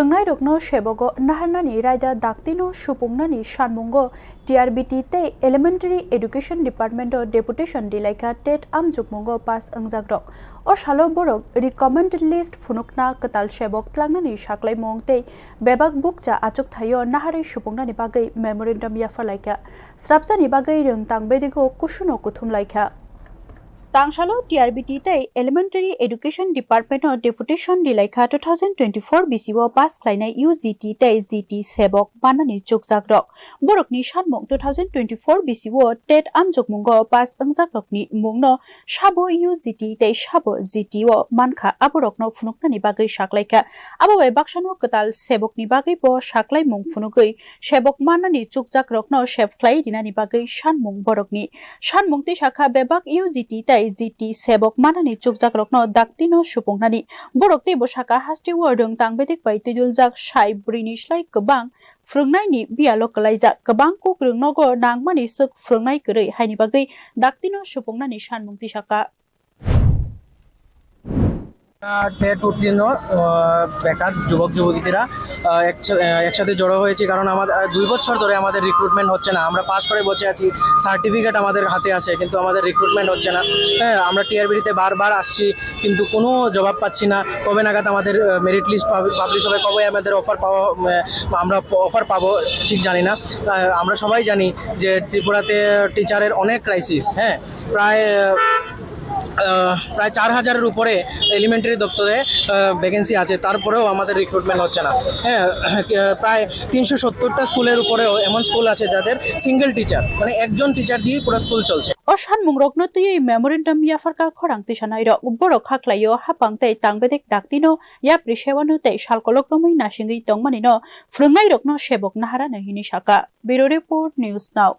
Frungnai rokno Sebok naharnani raida daktino suppungnani sanmungo TRBT te Elementary Education Department deputation rilaikha TET amjokmungo pas wngjakrok o salo borok recommended list phunukna katal Sebok tlangnani saklai mongte bebak bukja achuk thayo nahari suppungnani bagai memorandum yafalaikha srapjani bagai Rwng Tangbedego kusuno kuthum laikha Tangsalo TRBT te Elementary Education Department deputation rilaikha 2024 BCO pass klainai UGT te GT Sebok manani wngjakrok borokni sanmung 2024 BCO TET amjokmungo pass wngjakrokni mungno sabo UGT te sabo GT o mankha aborokno phunuknani bagai saklaikha ababai baksano katal Sebokni bagai bo saklai mung phunugui Sebok manani wngjakrokno sefklai dinani bagai sanmung borokni sanmungti sakha bebak UGT te GT Sebok manani wngjakrokno daktino supungnani borokti bosaka hastiwo Rwng Tangbedego bai tujuljak sai brini slai kobang frungnaini bialo kalaijak kobang kuk rwngnogo nangmani suk frungnai kwrwi haini bagai daktino supungnani sanmungti saka TET উত্তীর্ণ বেকার যুবক যুবতীরা একসাথে জড়ো হয়েছে কারণ আমাদের 2 বছর ধরে আমাদের রিক্রুটমেন্ট হচ্ছে না। আমরা পাস করে বসে আছি, সার্টিফিকেট আমাদের হাতে আছে কিন্তু আমাদের রিক্রুটমেন্ট হচ্ছে না। হ্যাঁ, আমরা টিআরবিতে বারবার আসছি কিন্তু কোনো জবাব পাচ্ছি না। কবে নাগাদ আমাদের মেরিট লিস্ট পাবলিশ হবে, কবে আমাদের আমরা অফার পাবো ঠিক জানি না। আমরা সবাই জানি যে ত্রিপুরাতে টিচারের অনেক ক্রাইসিস। হ্যাঁ, প্রায় 4000-এর উপরে এলিমেন্টারি দপ্তরে ভ্যাকেন্সি আছে, তারপরেও আমাদের রিক্রুটমেন্ট হচ্ছে না। হ্যাঁ, প্রায় 370টা স্কুলের উপরেও এমন স্কুল আছে যাদের সিঙ্গেল টিচার, মানে একজন টিচার দিয়ে পুরো স্কুল চলছে। Sanmung rokno tui memorandum yafarka khorang tisanai ro borok khaklayo hapang tei Tangbedek daktino yapri sewanu tei salkolokromui nasingui tongmani no frungnai rokno Sebok naharana hini saka. Bureau Report News Now.